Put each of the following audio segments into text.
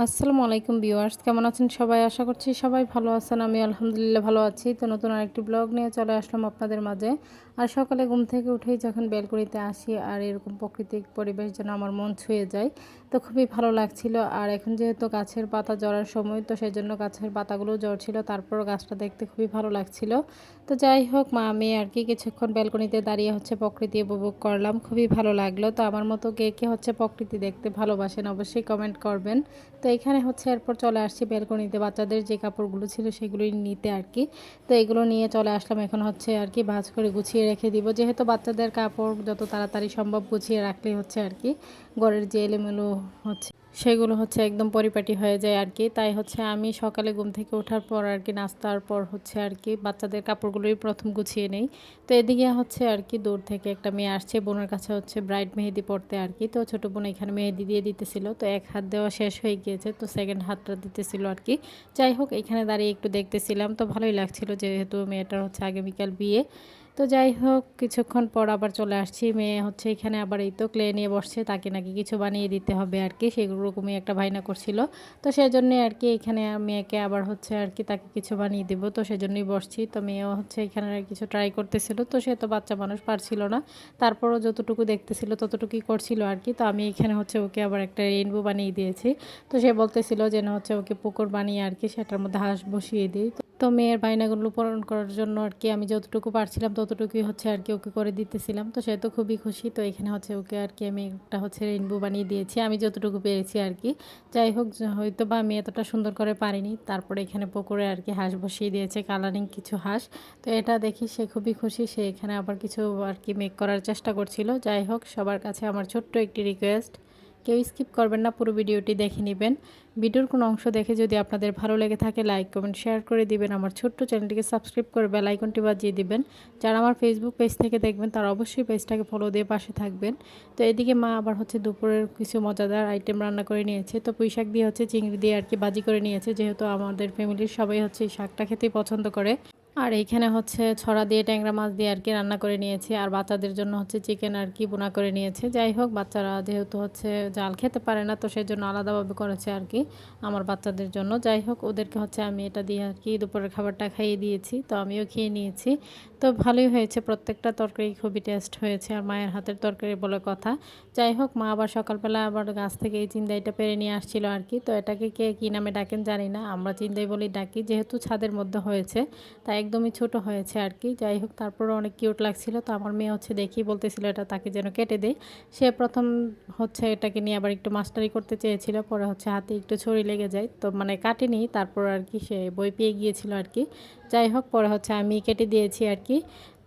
আসসালামু আলাইকুম ভিউয়ার্স, কেমন আছেন সবাই? আশা করছি সবাই ভালো আছেন। আমি আলহামদুলিল্লাহ ভালো আছি। তো নতুন আরেকটি ব্লগ নিয়ে চলে আসলাম আপনাদের মাঝে। আর সকালে ঘুম থেকে উঠেই যখন ব্যালকনিতে আসি আর এরকম প্রাকৃতিক পরিবেশ যেন আমার মন ছুঁয়ে যায়, তো খুবই ভালো লাগছিল। আর এখন যেহেতু গাছের পাতা ঝরার সময়, তো সেজন্য গাছের পাতাগুলোও ঝরছিল, তারপরও গাছটা দেখতে খুবই ভালো লাগছিল। তো যাই হোক, আমি আর কি কিছুক্ষণ ব্যালকনিতে দাঁড়িয়ে প্রকৃতি উপভোগ করলাম, খুবই ভালো লাগলো। তো আমার মতো কে কে প্রকৃতি দেখতে ভালোবাসেন অবশ্যই কমেন্ট করবেন। তো এখানে এরপর চলে আসছি ব্যালকনিতে বাচ্চাদের যে কাপড়গুলো ছিল সেগুলো নিতে আর কি। তো এগুলো নিয়ে চলে আসলাম। এখন আর কি ভাঁজ করে গুছিয়ে রেখে দিব, যেহেতু বাচ্চাদের কাপড় যত তাড়াতাড়ি সম্ভব গুছিয়ে রাখলেই আর কি ঘরের যে এলোমেলো সেগুলো একদম পরিপাটি হয়ে যায় আর কি। তাই আমি সকালে ঘুম থেকে ওঠার পর আর কি নাস্তার পর আর কি বাচ্চাদের কাপড়গুলোই প্রথম গুছিয়ে নেই। তো এদিকে আর কি দূর থেকে একটা মেয়ে আসছে, বোনের কাছে ব্রাইড মেহেদি পড়তে আর কি। তো ছোটো বোন এখানে মেহেদি দিয়ে দিতেছিল, তো এক হাত দেওয়া শেষ হয়ে গিয়েছে, তো সেকেন্ড হাতটা দিতেছিল আর কি। যাই হোক, এখানে দাঁড়িয়ে একটু দেখতেছিলাম, তো ভালোই লাগছিল যেহেতু মেয়েটার আগামীকাল বিয়ে। তো যাই হোক, কিছুক্ষণ পর আবার চলে আসছি। মেয়ে এখানে আবার এই তো ক্লে নিয়ে বসছে, তাকে নাকি কিছু বানিয়ে দিতে হবে আর কি, সেরকমই একটা বায়না করছিল। তো সেজন্যই আর কি এখানে মেয়েকে আবার আর কি তাকে কিছু বানিয়ে দেবো, তো সেজন্যই বসছি। তো মেয়েও এখানে কিছু ট্রাই করতেছিল, তো সে তো বাচ্চা মানুষ পারছিল না, তারপরও যতটুকু দেখতেছিল ততটুকুই করছিল আর কি। তো আমি এখানে ওকে আবার একটা রেইনবো বানিয়ে দিয়েছি। তো সে বলতেছিল যেন ওকে পুকুর বানিয়ে আর কি সেটার মধ্যে হাঁস বসিয়ে দিই। তো মেয়ের বায়নাগুলো পূরণ করার জন্য আর কি আমি যতটুকু পারছিলাম ততটুকুই আর কি ওকে করে দিতেছিলাম। তো সে তো খুবই খুশি। তো এখানে ওকে আর কি আমি একটা রেইনবো বানিয়ে দিয়েছি আমি যতটুকু পেরেছি আর কি। যাই হোক, হয়তো বা আমি এতটা সুন্দর করে পারিনি। তারপরে এখানে পুকুরে আর কি হাঁস বসিয়ে দিয়েছে, কালারিং কিছু হাঁস। তো এটা দেখি সে খুবই খুশি। সে এখানে আবার কিছু আর কি মেক করার চেষ্টা করছিল। যাই হোক, সবার কাছে আমার ছোট্ট একটি রিকোয়েস্ট, কেউ স্কিপ করবেন না, পুরো ভিডিওটি দেখে নেবেন। ভিডিওর কোনো অংশ দেখে যদি আপনাদের ভালো লেগে থাকে লাইক কমেন্ট শেয়ার করে দিবেন। আমার ছোট্ট চ্যানেলটিকে সাবস্ক্রাইব করে বেল আইকনটি বাজিয়ে দিবেন। যারা আমার ফেসবুক পেজ থেকে দেখবেন তারা অবশ্যই পেজটাকে ফলো দিয়ে পাশে থাকবেন। তো এদিকে মা আবার দুপুরের কিছু মজাদার আইটেম রান্না করে নিয়েছে। তো পুঁইশাক দিয়ে চিংড়ি দিয়ে আর কি ভাজি করে নিয়েছে, যেহেতু আমাদের ফ্যামিলির সবাই এই শাকটা খেতেই পছন্দ করে। আর এইখানে ছড়া দিয়ে ট্যাংরা মাছ দিয়ে আর কি রান্না করে নিয়েছি। আর বাচ্চাদের জন্য চিকেন আর কি বোনা করে নিয়েছে। যাই হোক, বাচ্চারা যেহেতু জাল খেতে পারে না, তো সেজন্য আলাদাভাবে করেছে আর কি আমার বাচ্চাদের জন্য। যাই হোক, ওদেরকে আমি এটা দিয়ে আর কি দুপুরের খাবারটা খাইয়ে দিয়েছি। তো আমিও খেয়ে নিয়েছি। তো ভালোই হয়েছে, প্রত্যেকটা তরকারি খুবই টেস্ট হয়েছে, আর মায়ের হাতের তরকারি বলে কথা। যাই হোক, মা আবার সকালবেলা আবার গাছ থেকে এই চিন্দাইটা পেরে নিয়ে আসছিল আর কি। তো এটাকে কে কী নামে ডাকেন জানি না, আমরা চিন্দাই বলি ডাকি, যেহেতু ছাদের মধ্যে হয়েছে তাই একদমই ছোট হয়েছে আর কি। যাই হোক, তারপরে অনেক কিউট লাগছিল। তো আমার মেয়ে দেখি বলতেছিল এটা তাকে যেন কেটে দেয়। সে প্রথম এটাকে নিয়ে আবার একটু মাস্টারি করতে চেয়েছিল, পরে হাতে একটু ছড়ি লেগে যায়, তো মানে কাটেনি, তারপর আর কি সে বই পেয়ে গিয়েছিল আর কি। যাই হোক, পরে আমি কেটে দিয়েছি আর কি।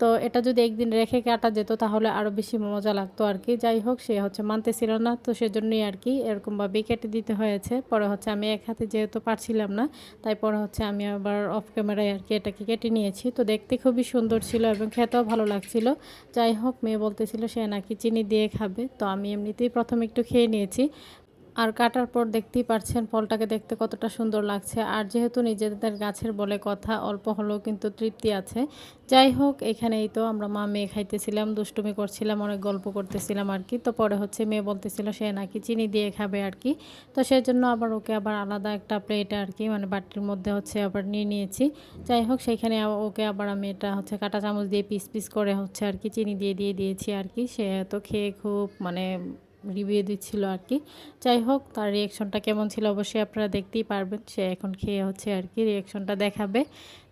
তো এটা যদি একদিন রেখে কাটা যেত তাহলে আরও বেশি মজা লাগতো আর কি। যাই হোক, সে মানতেছিল না, তো সেজন্যই আর কি এরকমভাবেই কেটে দিতে হয়েছে। পরে আমি এক হাতে যেহেতু পারছিলাম না, তাই পরে আমি আবার অফ ক্যামেরায় আর কি এটাকে কেটে নিয়েছি। তো দেখতে খুবই সুন্দর ছিল এবং খেতেও ভালো লাগছিল। যাই হোক, মেয়ে বলতেছিল সে নাকি চিনি দিয়ে খাবে, তো আমি এমনিতেই প্রথমে একটু খেয়ে নিয়েছি। আর কাটার পর দেখতেই পাচ্ছেন ফলটাকে দেখতে কতটা সুন্দর লাগছে। আর যেহেতু নিজেদের গাছের বলে কথা, অল্প হলেও কিন্তু তৃপ্তি আছে। যাই হোক, এখানেই তো আমরা মা মেয়ে খাইতেছিলাম, দুষ্টুমি করছিলাম, অনেক গল্প করতেছিলাম আর কি। তো পরে মেয়ে বলতেছিল সে নাকি চিনি দিয়ে খাবে আর কি। তো সেজন্য আবার ওকে আবার আলাদা একটা প্লেটে আর কি মানে বাটির মধ্যে আবার নিয়ে নিয়েছি। যাই হোক, সেইখানে ওকে আবার আমি এটা কাঁটা চামচ দিয়ে পিস পিস করে আর কি চিনি দিয়ে দিয়েছি আর কি। সে তো খেয়ে খুব মানে রিভিউ দিচ্ছিল আর কি। যাই হোক, তার রিয়াকশনটা কেমন ছিল অবশ্যই আপনারা দেখতেই পারবেন। সে এখন খেয়ে আর কি রিয়াকশনটা দেখাবে।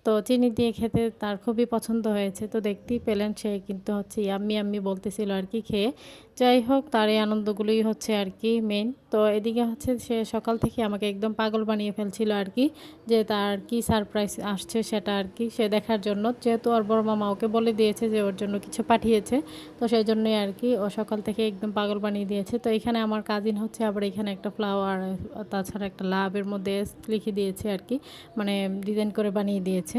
তো চিনি দিয়ে খেতে তার খুবই পছন্দ হয়েছে, তো দেখতেই পেলেন সে কিন্তু ইয়াম্মি ইয়াম্মি বলতেছিল আর কি খেয়ে। যাই হোক, তার এই আনন্দগুলোই আর কি মেইন। তো এদিকে সে সকাল থেকে আমাকে একদম পাগল বানিয়ে ফেলছিল আর কি, যে তার কি সারপ্রাইজ আসছে সেটা আর কি সে দেখার জন্য। যেহেতু ওর বড় মামা ওকে বলে দিয়েছে যে ওর জন্য কিছু পাঠিয়েছে, তো সেই জন্যই আর কি ও সকাল থেকে একদম পাগল বানিয়ে দিয়েছে। তো এখানে আমার কাজিন আবার এখানে একটা ফ্লাওয়ার, তাছাড়া একটা লাভের মধ্যে লিখে দিয়েছে আর কি, মানে ডিজাইন করে বানিয়ে দিয়েছে।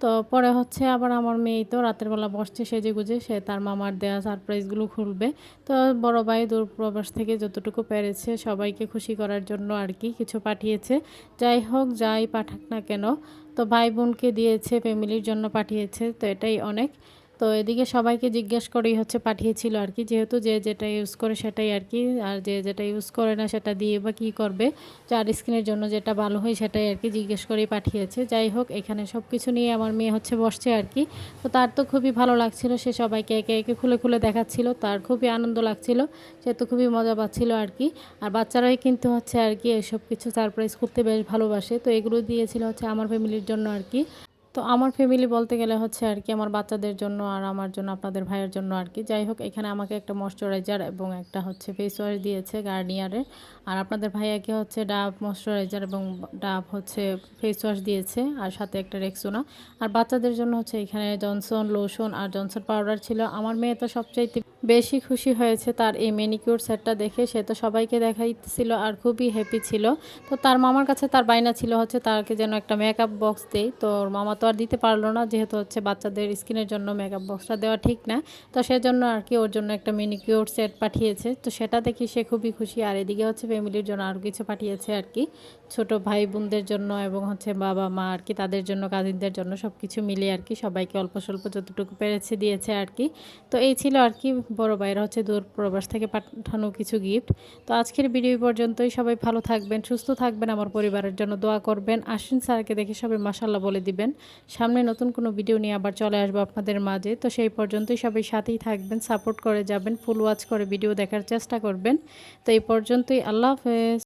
তো পরে আবার আমার মেয়ে তো রাতের বেলা বসছে সেজেগুজে, সে তার মামার দেওয়া সারপ্রাইজগুলো খুলবে। তো বড় ভাই দূরপ্রবাস থেকে যতটুকু পেরেছে সবাইকে খুশি করার জন্য আর কি কিছু পাঠিয়েছে। যাই হোক, যাই পাঠাক না কেন, তো ভাই বোনকে দিয়েছে, ফ্যামিলির জন্য পাঠিয়েছে, তো এটাই অনেক। তো এদিকে সবাইকে জিজ্ঞেস করেই হচ্ছে পাঠিয়েছিল আর কি, যেহেতু যে যেটা ইউজ করে সেটাই আর কি, আর যে যেটা ইউজ করে না সেটা দিয়ে বা কী করবে, যার স্কিনের জন্য যেটা ভালো হয় সেটাই আর কি জিজ্ঞেস করেই পাঠিয়েছে। যাই হোক, এখানে সব কিছু নিয়ে আমার মেয়ে হচ্ছে বসছে আর কি। তো তার তো খুবই ভালো লাগছিল, সে সবাইকে একে একে খুলে খুলে দেখাচ্ছিল, তার খুবই আনন্দ লাগছিল, সে তো খুবই মজা পাচ্ছিল আর কি। আর বাচ্চারাই কিন্তু হচ্ছে আর কি এসব কিছু সারপ্রাইজ করতে বেশ ভালোবাসে, তো এগুলো দিয়েছিল হচ্ছে আমার ফ্যামিলির জন্য আর কি। তো আমার ফ্যামিলি বলতে গেলে হচ্ছে আর কি আমার বাচ্চাদের জন্য আর আমার জন্য, আপনাদের ভাইয়ের জন্য আর কি। যাই হোক, এখানে আমাকে একটা ময়শ্চারাইজার এবং একটা হচ্ছে ফেস ওয়াশ দিয়েছে গার্নিয়ারের, আর আপনাদের ভাইয়াকে হচ্ছে ডাভ ময়শ্চারাইজার এবং ডাভ হচ্ছে ফেস ওয়াশ দিয়েছে, আর সাথে একটা রেক্সোনা। আর বাচ্চাদের জন্য হচ্ছে এখানে জনসন লোশন আর জনসন পাউডার ছিল। আমার মেয়ে তো সবচাইতে বেশি খুশি হয়েছে তার এই ম্যানিকিউর সেটটা দেখে, সে তো সবাইকে দেখাইছিল আর খুবই হ্যাপি ছিল। তো তার মামার কাছে তার বায়না ছিল হচ্ছে তাকে যেন একটা মেকআপ বক্স দেয়, তো ওর মামা তো আর দিতে পারলো না, যেহেতু হচ্ছে বাচ্চাদের স্কিনের জন্য মেকআপ বক্সটা দেওয়া ঠিক না। তো সেজন্য আর কি ওর জন্য একটা ম্যানিকিউর সেট পাঠিয়েছে, তো সেটা দেখি সে খুবই খুশি। আর এদিকে হচ্ছে ফ্যামিলির জন্য আরও কিছু পাঠিয়েছে আর কি, ছোট ভাই বোনদের জন্য এবং হচ্ছে বাবা মা আর কি, তাদের জন্য, কাজিনদের জন্য, সব কিছু মিলিয়ে আর কি সবাইকে অল্প স্বল্প যতটুকু পেরেছে দিয়েছে আর কি। তো এই ছিল আর কি বড় ভাইয়ের হচ্ছে দূর প্রবাস থেকে পাঠানো কিছু গিফট। তো আজকের ভিডিও পর্যন্তই, সবাই ভালো থাকবেন, সুস্থ থাকবেন, আমার পরিবারের জন্য দোয়া করবেন। আশ্বিন স্যারকে দেখে সবাই মাশাআল্লাহ বলে দিবেন। সামনে নতুন কোনো ভিডিও নিয়ে আবার চলে আসবো আপনাদের মাঝে। তো সেই পর্যন্তই সবাই সাথেই থাকবেন, সাপোর্ট করে যাবেন, ফুল ওয়াচ করে ভিডিও দেখার চেষ্টা করবেন। তো এই পর্যন্তই, আল্লাহ হাফেজ।